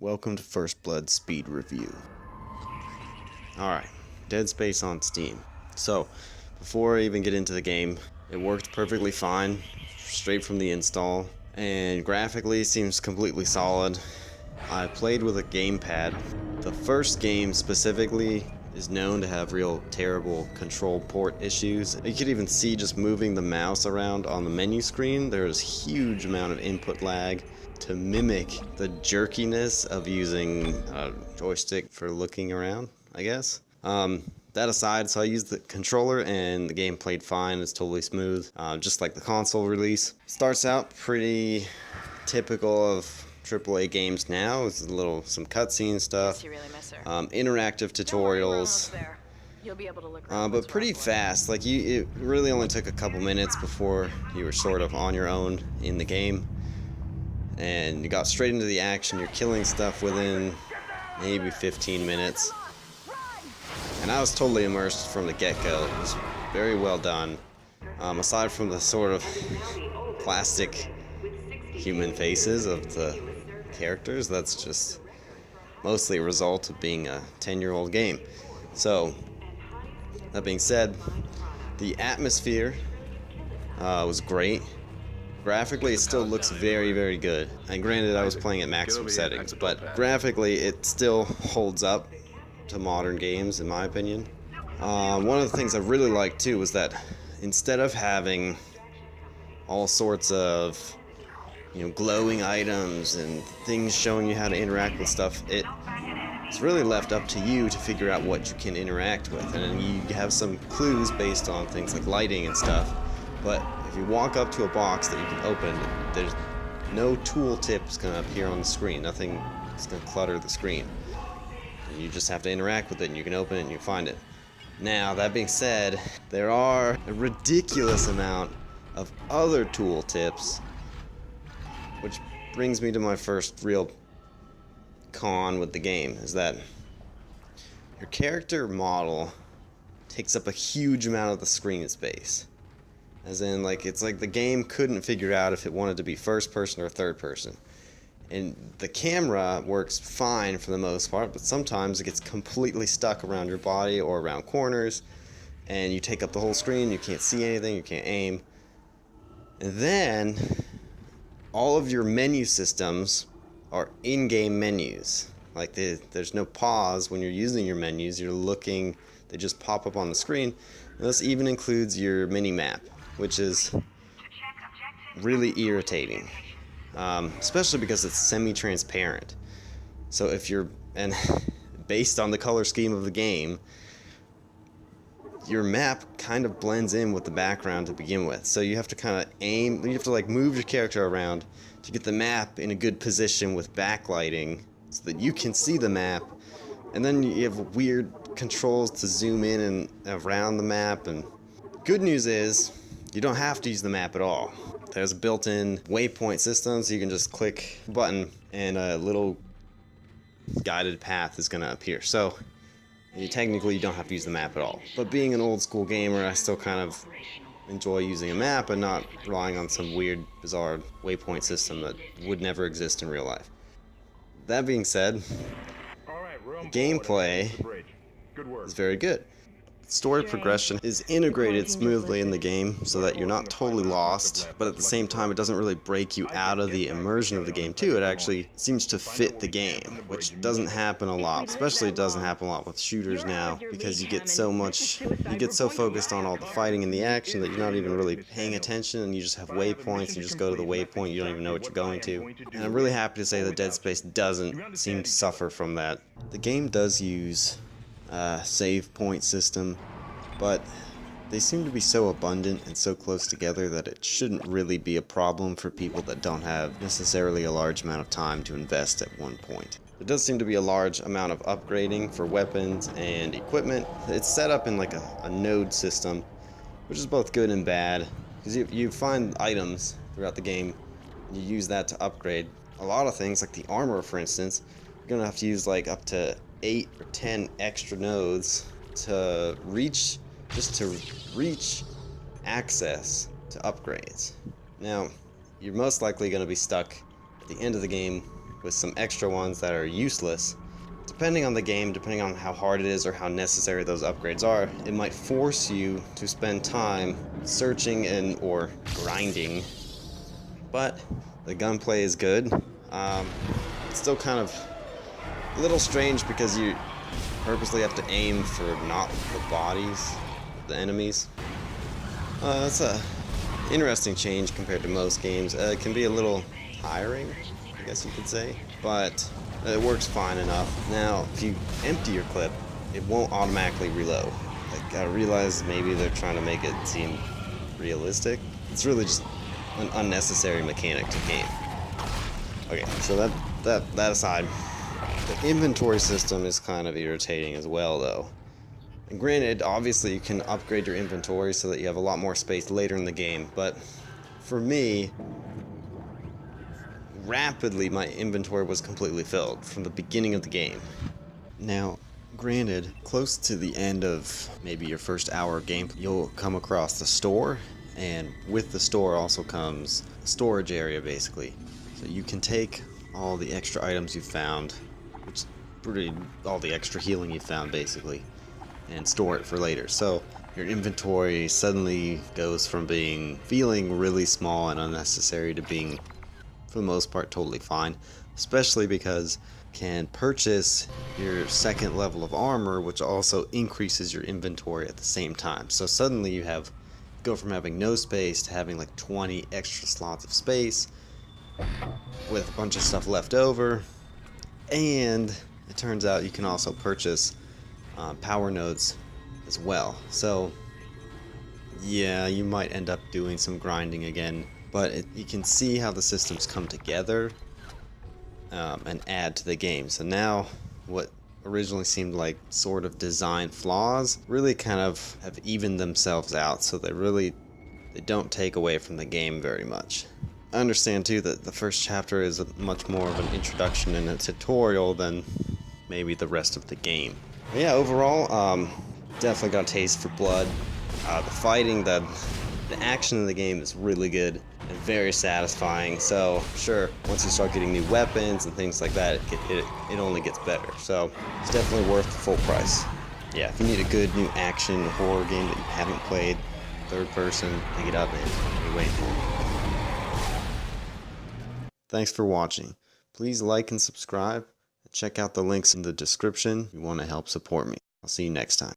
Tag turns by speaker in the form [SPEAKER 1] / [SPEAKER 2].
[SPEAKER 1] Welcome to First Blood Speed Review. Alright, Deadspace on Steam. So, before I even get into the game, it worked perfectly fine, straight from the install, and graphically seems completely solid. I played with a gamepad. The first game specifically is known to have real terrible control port issues. You could even see just moving the mouse around on the menu screen, there's a huge amount of input lag to mimic the jerkiness of using a joystick for looking around, I guess. That aside, so I used the controller and the game played fine. It's totally smooth, just like the console release. Starts out pretty typical of AAA games now. It's some cutscene stuff, interactive tutorials, but pretty fast. Like it really only took a couple minutes before you were sort of on your own in the game, and you got straight into the action. You're killing stuff within maybe 15 minutes, and I was totally immersed from the get-go. It was very well done. Aside from the sort of plastic human faces of the characters, that's just mostly a result of being a 10-year-old game. So, that being said, the atmosphere was great. Graphically, it still looks very, very good. And granted, I was playing at maximum settings, but graphically, it still holds up to modern games, in my opinion. One of the things I really liked, too, was that instead of having all sorts of glowing items and things showing you how to interact with stuff, it's really left up to you to figure out what you can interact with. And then you have some clues based on things like lighting and stuff, but if you walk up to a box that you can open, there's no tooltips going to appear on the screen. Nothing is going to clutter the screen. And you just have to interact with it, and you can open it and you find it. Now, that being said, there are a ridiculous amount of other tooltips, which brings me to my first real con with the game, is that your character model takes up a huge amount of the screen space. As in, it's like the game couldn't figure out if it wanted to be first person or third person. And the camera works fine for the most part, but sometimes it gets completely stuck around your body or around corners, and you take up the whole screen, you can't see anything, you can't aim. And then all of your menu systems are in-game menus. There's no pause when you're using your menus. You're looking, they just pop up on the screen. And this even includes your mini-map, which is really irritating, especially because it's semi-transparent. So and based on the color scheme of the game, your map kind of blends in with the background to begin with. So you have to kind of aim, you have to move your character around to get the map in a good position with backlighting so that you can see the map. And then you have weird controls to zoom in and around the map. And good news is you don't have to use the map at all. There's a built-in waypoint system, so you can just click a button and a little guided path is going to appear. So technically, you don't have to use the map at all. But being an old school gamer, I still kind of enjoy using a map and not relying on some weird, bizarre waypoint system that would never exist in real life. That being said, the gameplay is very good. Story progression is integrated smoothly in the game so that you're not totally lost, but at the same time it doesn't really break you out of the immersion of the game too. It actually seems to fit the game, which doesn't happen a lot. Especially it doesn't happen a lot with shooters now, because you get so focused on all the fighting and the action that you're not even really paying attention, and you just have waypoints, you just go to the waypoint, you don't even know what you're going to. And I'm really happy to say that Deadspace doesn't seem to suffer from that. The game does use save point system, but they seem to be so abundant and so close together that it shouldn't really be a problem for people that don't have necessarily a large amount of time to invest at one point. There does seem to be a large amount of upgrading for weapons and equipment. It's set up in a node system, which is both good and bad, because you find items throughout the game, and you use that to upgrade a lot of things, like the armor, for instance. You're gonna have to use up to 8 or 10 extra nodes to reach access to upgrades. Now, you're most likely going to be stuck at the end of the game with some extra ones that are useless. Depending on the game, depending on how hard it is or how necessary those upgrades are, it might force you to spend time searching and or grinding. But the gunplay is good. It's still kind of a little strange because you purposely have to aim for not the bodies of the enemies. That's a interesting change compared to most games. It can be a little tiring, I guess you could say, but it works fine enough. Now, if you empty your clip, it won't automatically reload. I realize maybe they're trying to make it seem realistic. It's really just an unnecessary mechanic to game. Okay, so that aside, the inventory system is kind of irritating as well, though. And granted, obviously you can upgrade your inventory so that you have a lot more space later in the game, but for me, rapidly my inventory was completely filled from the beginning of the game. Now, granted, close to the end of maybe your first hour of gameplay, you'll come across the store, and with the store also comes a storage area, basically. So you can take all the extra items you found, which is all the extra healing you found, basically, and store it for later. So your inventory suddenly goes from feeling really small and unnecessary to being, for the most part, totally fine, especially because you can purchase your second level of armor, which also increases your inventory at the same time. So suddenly you go from having no space to having like 20 extra slots of space with a bunch of stuff left over. And it turns out you can also purchase power nodes as well. So yeah, you might end up doing some grinding again, but you can see how the systems come together and add to the game. So now what originally seemed like sort of design flaws really kind of have evened themselves out, so they don't take away from the game very much. I understand too that the first chapter is much more of an introduction and a tutorial than maybe the rest of the game. But yeah, overall, definitely got a taste for blood. The fighting, the action in the game is really good and very satisfying. So sure, once you start getting new weapons and things like that, it only gets better. So it's definitely worth the full price. Yeah, if you need a good new action horror game that you haven't played, third person, pick it up and wait for it. Thanks for watching. Please like and subscribe. Check out the links in the description if you want to help support me. I'll see you next time.